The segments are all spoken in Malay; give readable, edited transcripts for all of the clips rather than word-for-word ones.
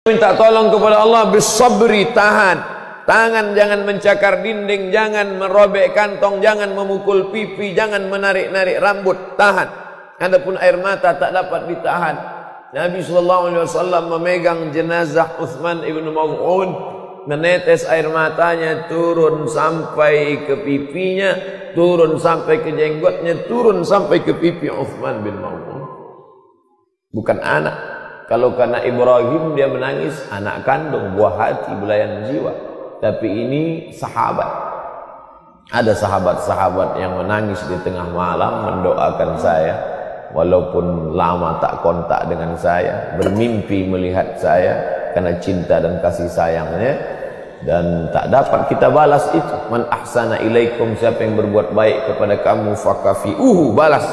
Minta tolong kepada Allah, bisabri, tahan. Tangan jangan mencakar dinding, jangan merobek kantong, jangan memukul pipi, jangan menarik-narik rambut, tahan. Adapun air mata tak dapat ditahan. Nabi SAW memegang jenazah Uthman ibn Maz'un, menetes air matanya turun sampai ke pipinya, turun sampai ke jenggotnya, turun sampai ke pipi Uthman bin Maz'un. Bukan anak. Kalau karena Ibrahim dia menangis, anak kandung, buah hati, belayan jiwa. Tapi ini sahabat. Ada sahabat-sahabat yang menangis di tengah malam mendoakan saya, walaupun lama tak kontak dengan saya, bermimpi melihat saya karena cinta dan kasih sayangnya, dan tak dapat kita balas itu. Man ahsana ilaikum, siapa yang berbuat baik kepada kamu, fakafi'uhu, balas.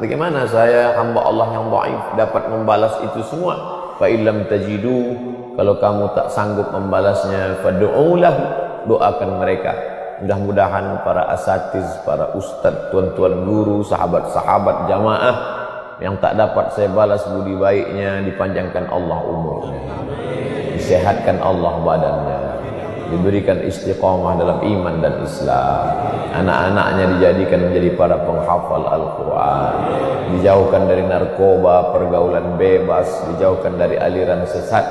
Bagaimana saya hamba Allah yang dhaif dapat membalas itu semua? Fa illam tajidu, kalau kamu tak sanggup membalasnya, fad'ulah, doakan mereka. Mudah-mudahan para asatiz, para ustaz, tuan-tuan guru, sahabat-sahabat jamaah yang tak dapat saya balas budi baiknya, dipanjangkan Allah umurnya, disehatkan Allah badannya, diberikan istiqamah dalam iman dan Islam, anak-anaknya dijadikan menjadi para penghafal Al-Quran, dijauhkan dari narkoba, pergaulan bebas, dijauhkan dari aliran sesat.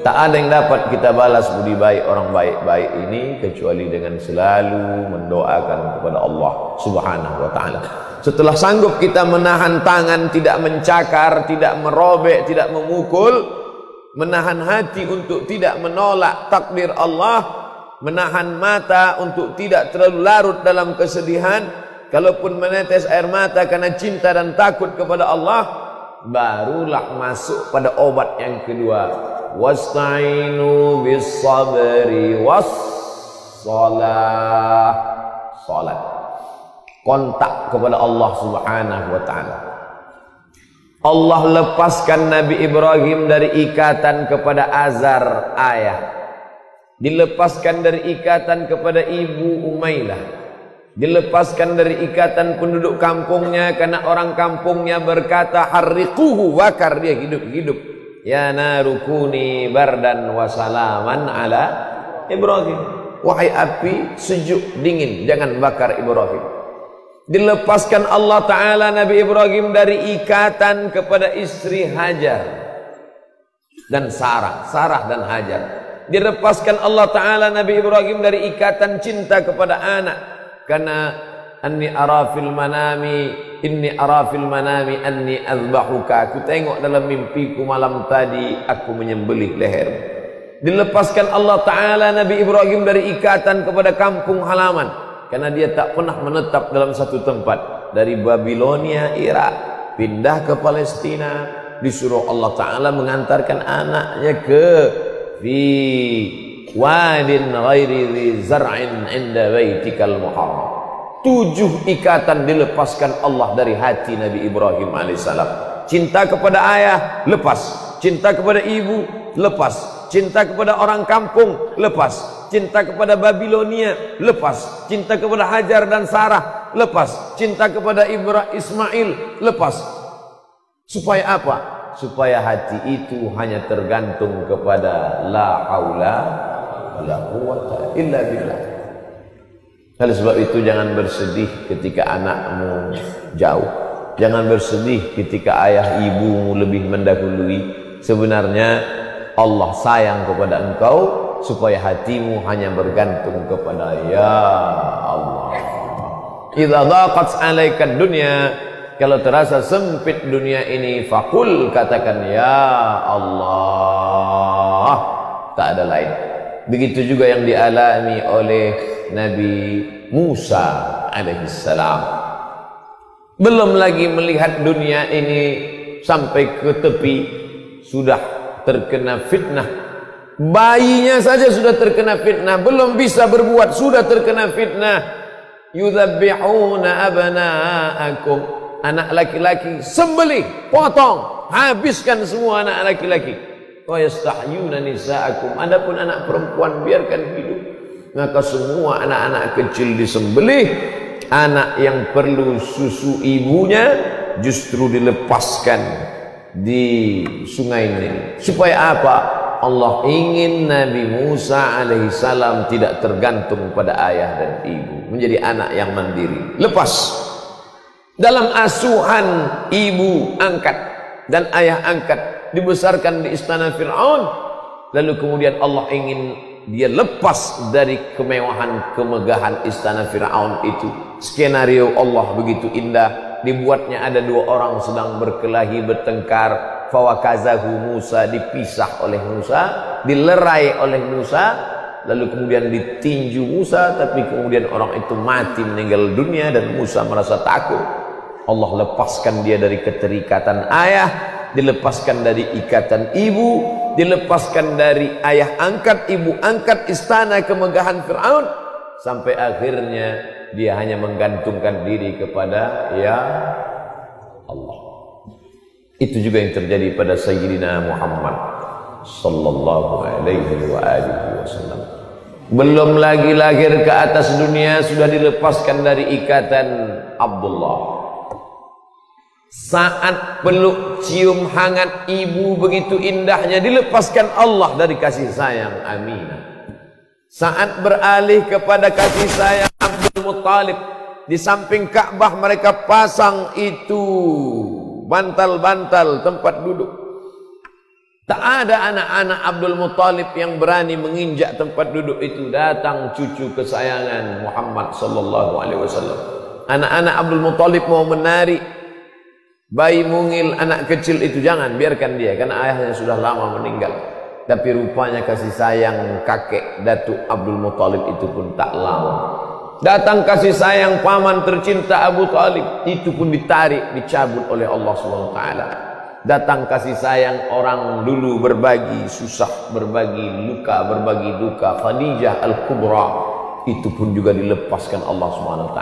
Tak ada yang dapat kita balas budi baik orang baik-baik ini kecuali dengan selalu mendoakan kepada Allah Subhanahu wa ta'ala. Setelah sanggup kita menahan tangan, tidak mencakar, tidak merobek, tidak memukul, menahan hati untuk tidak menolak takdir Allah, menahan mata untuk tidak terlalu larut dalam kesedihan, kalaupun menetes air mata karena cinta dan takut kepada Allah, barulah masuk pada obat yang kedua. Wasta'inu bis sabri was salah, salat, kontak kepada Allah Subhanahu wa ta'ala. Allah lepaskan Nabi Ibrahim dari ikatan kepada Azar ayah, dilepaskan dari ikatan kepada ibu Umailah, dilepaskan dari ikatan penduduk kampungnya karena orang kampungnya berkata harriquhu, bakar dia hidup-hidup. Ya narukuni bardan wa salaman ala Ibrahim, wahai api sejuk dingin, jangan bakar Ibrahim. Dilepaskan Allah Ta'ala Nabi Ibrahim dari ikatan kepada istri Hajar dan Sarah dan Hajar. Dilepaskan Allah Ta'ala Nabi Ibrahim dari ikatan cinta kepada anak, karena inni arafil manami anni azbahuka, aku tengok dalam mimpiku malam tadi aku menyembelih leher. Dilepaskan Allah Ta'ala Nabi Ibrahim dari ikatan kepada kampung halaman, karena dia tak pernah menetap dalam satu tempat. Dari Babilonia, Irak, pindah ke Palestina, disuruh Allah Ta'ala mengantarkan anaknya ke fi wadin ghairi dhi zar'in inda baitikal muharram. 7 ikatan dilepaskan Allah dari hati Nabi Ibrahim alaihissalam. Cinta kepada ayah lepas, cinta kepada ibu lepas, cinta kepada orang kampung lepas, cinta kepada Babilonia lepas, cinta kepada Hajar dan Sarah lepas, cinta kepada Ismail lepas. Supaya apa? Supaya hati itu hanya tergantung kepada la haula wala quwwata illa billah. Oleh sebab itu jangan bersedih ketika anakmu jauh, jangan bersedih ketika ayah ibumu lebih mendahului. Sebenarnya Allah sayang kepada engkau supaya hatimu hanya bergantung kepada ya Allah. Idza dhaqat 'alaika dunya, kalau terasa sempit dunia ini, faqul, katakan ya Allah, tak ada lain. Begitu juga yang dialami oleh Nabi Musa alaihissalam. Belum lagi melihat dunia ini sampai ke tepi, sudah terkena fitnah. Bayinya saja sudah terkena fitnah, belum bisa berbuat sudah terkena fitnah. Yudzabbihuna abna'akum, anak laki-laki sembelih, potong, habiskan semua anak laki-laki. Wa yastahyuna nisa'akum, adapun anak perempuan biarkan hidup. Maka semua anak-anak kecil disembelih. Anak yang perlu susu ibunya justru dilepaskan di sungai Nil. Supaya apa? Allah ingin Nabi Musa alaihissalam tidak tergantung pada ayah dan ibu, menjadi anak yang mandiri, lepas dalam asuhan ibu angkat dan ayah angkat, dibesarkan di istana Fir'aun. Lalu kemudian Allah ingin dia lepas dari kemewahan kemegahan istana Fir'aun itu. Skenario Allah begitu indah, dibuatnya ada dua orang sedang berkelahi bertengkar. Fawakazahu Musa, dipisah oleh Musa, dilerai oleh Musa, lalu kemudian ditinju Musa, tapi kemudian orang itu mati meninggal dunia dan Musa merasa takut. Allah lepaskan dia dari keterikatan ayah, dilepaskan dari ikatan ibu, dilepaskan dari ayah angkat, ibu angkat, istana kemegahan Fir'aun, sampai akhirnya dia hanya menggantungkan diri kepada ya Allah. Itu juga yang terjadi pada Sayyidina Muhammad sallallahu alaihi wa alihi wasallam. Belum lagi lahir ke atas dunia sudah dilepaskan dari ikatan Abdullah. Saat peluk cium hangat ibu begitu indahnya, dilepaskan Allah dari kasih sayang Aminah. Saat beralih kepada kasih sayang Abdul Muttalib, di samping Ka'bah mereka pasang itu bantal-bantal tempat duduk. Tak ada anak-anak Abdul Muttalib yang berani menginjak tempat duduk itu. Datang cucu kesayangan Muhammad sallallahu alaihi wasallam. Anak-anak Abdul Muttalib mau menarik bayi mungil anak kecil itu, jangan, biarkan dia, karena ayahnya sudah lama meninggal. Tapi rupanya kasih sayang kakek Datuk Abdul Muttalib itu pun tak lama. Datang kasih sayang paman tercinta Abu Talib, itu pun ditarik, dicabut oleh Allah SWT. Datang kasih sayang orang dulu berbagi susah, berbagi luka, berbagi duka, Khadijah Al-Kubra, itu pun juga dilepaskan Allah SWT.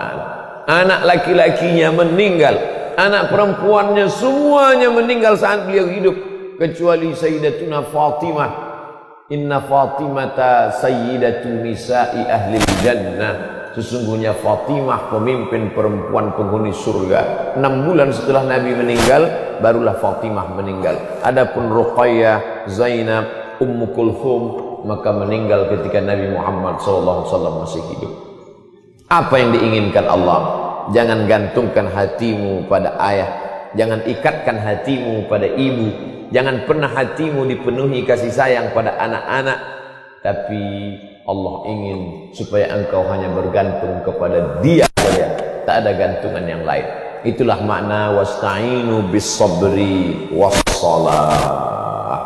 Anak laki-lakinya meninggal, anak perempuannya semuanya meninggal saat beliau hidup, kecuali Sayyidatuna Fatimah. Inna Fatimata sayyidatu nisa'i ahli jannah. Sesungguhnya Fatimah pemimpin perempuan penghuni surga. 6 bulan setelah Nabi meninggal, barulah Fatimah meninggal. Adapun Ruqayyah, Zainab, Ummu Kulthum, maka meninggal ketika Nabi Muhammad SAW masih hidup. Apa yang diinginkan Allah? Jangan gantungkan hatimu pada ayah, jangan ikatkan hatimu pada ibu, jangan pernah hatimu dipenuhi kasih sayang pada anak-anak, tapi Allah ingin supaya engkau hanya bergantung kepada Dia saja, tak ada gantungan yang lain. Itulah makna wasta'inu bis sabri was salah.